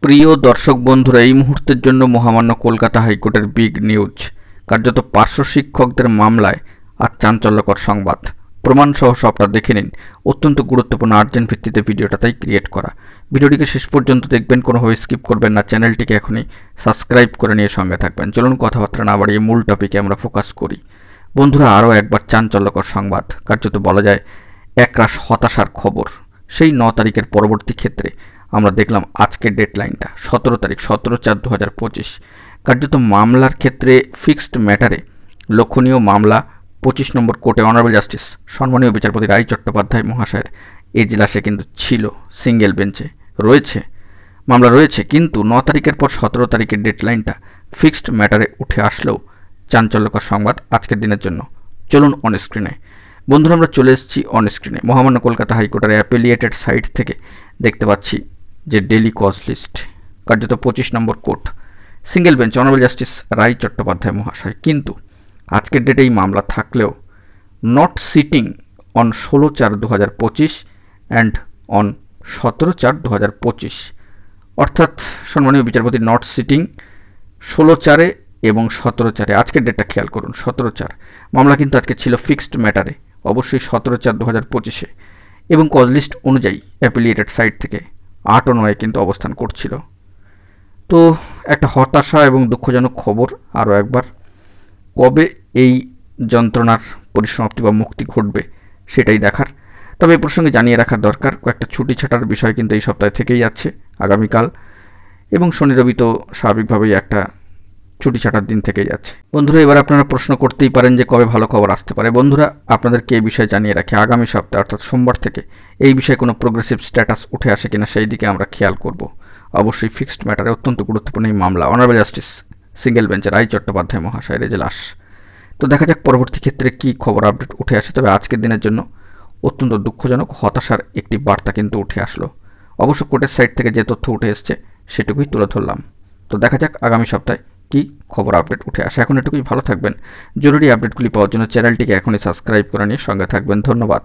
প্রিয় দর্শক বন্ধুরা, এই মুহূর্তের জন্য মহামান্য কলকাতা হাইকোর্টের বিগ নিউজ। কার্যত পার্শ্ব শিক্ষকদের মামলায় আর চাঞ্চল্যকর সংবাদ। প্রমাণসহ সবটা দেখে নিন। অত্যন্ত গুরুত্বপূর্ণ আর্জেন্ট ভিত্তিতে ভিডিওটা তাই ক্রিয়েট করা। ভিডিওটিকে শেষ পর্যন্ত দেখবেন, কোনোভাবে স্কিপ করবেন না। চ্যানেলটিকে এখনই সাবস্ক্রাইব করে নিয়ে সঙ্গে থাকবেন। চলুন কথাবার্তা না বাড়িয়ে মূল টপিকে আমরা ফোকাস করি। বন্ধুরা, আরও একবার চাঞ্চল্যকর সংবাদ, কার্যত বলা যায় একরাশ হতাশার খবর। সেই 9 তারিখের পরবর্তী ক্ষেত্রে আমরা দেখলাম আজকের ডেডলাইনটা 17 তারিখ, 17/4/2025। কার্যত মামলার ক্ষেত্রে ফিক্সড ম্যাটারে লক্ষণীয় মামলা 25 নম্বর কোর্টে অনারেবল জাস্টিস সম্মানীয় বিচারপতি রায় চট্টোপাধ্যায় মহাশয়ের এজলাসে কিন্তু ছিল, সিঙ্গেল বেঞ্চে রয়েছে, মামলা রয়েছে। কিন্তু 9 তারিখের পর 17 তারিখের ডেডলাইনটা ফিক্সড ম্যাটারে উঠে আসলেও চাঞ্চল্যকর সংবাদ আজকের দিনের জন্য। চলুন অন স্ক্রিনে। বন্ধুরা, আমরা চলে এসেছি অন স্ক্রিনে। মহামান্য কলকাতা হাইকোর্টের অ্যাপিলিয়েটেড সাইট থেকে দেখতে পাচ্ছি যে ডেলি কজ লিস্ট, কার্যত 25 number court, single bench, honourable justice Roy Chattopadhyay মহাশয়। কিন্তু আজকের ডেটে এই মামলা থাকলেও not sitting on 16/4/2025 and on 17/4/2025, অর্থাৎ সম্মানীয় বিচারপতি নট সিটিং 16/4 এবং 17/4। আজকের ডেটটা খেয়াল করুন, 17/4। মামলা কিন্তু আজকে ছিল ফিক্সড ম্যাটারে, অবশ্যই 17/4/2025-এ, এবং কজ লিস্ট অনুযায়ী অ্যাপিলিয়েটেড সাইট থেকে 8 ও 9 কিন্তু অবস্থান করছিল। তো একটা হতাশা এবং দুঃখজনক খবর। আরও একবার, কবে এই যন্ত্রণার পরিসমাপ্তি বা মুক্তি ঘটবে সেটাই দেখার। তবে এ প্রসঙ্গে জানিয়ে রাখা দরকার, কয়েকটা ছুটি ছাটার বিষয় কিন্তু এই সপ্তাহে থেকেই যাচ্ছে। আগামীকাল এবং শনি রবি তো স্বাভাবিকভাবেই একটা ছুটি ছাটার দিন থেকেই যাচ্ছে। বন্ধুরা, এবার আপনারা প্রশ্ন করতেই পারেন যে কবে ভালো খবর আসতে পারে। বন্ধুরা, আপনাদেরকে এই বিষয়ে জানিয়ে রাখি, আগামী সপ্তাহে অর্থাৎ সোমবার থেকে এই বিষয়ে কোনো প্রোগ্রেসিভ স্ট্যাটাস উঠে আসে কিনা সেই দিকে আমরা খেয়াল করব। অবশ্যই ফিক্সড ম্যাটারে অত্যন্ত গুরুত্বপূর্ণ এই মামলা, অনারেবল জাস্টিস সিঙ্গেল বেঞ্চের রায় চট্টোপাধ্যায় মহাশয়ের এজলাস। তো দেখা যাক পরবর্তী ক্ষেত্রে কী খবর আপডেট উঠে আসে। তবে আজকের দিনের জন্য অত্যন্ত দুঃখজনক, হতাশার একটি বার্তা কিন্তু উঠে আসলো। অবশ্য কোর্টের সাইড থেকে যে তথ্য উঠে এসছে সেটুকুই তুলে ধরলাম। তো দেখা যাক আগামী সপ্তাহে কী খবর আপডেট উঠে আসে। এখন এটুকুই, ভালো থাকবেন। জরুরি আপডেটগুলি পাওয়ার জন্য চ্যানেলটিকে এখনই সাবস্ক্রাইব করে নিয়ে সঙ্গে থাকবেন। ধন্যবাদ।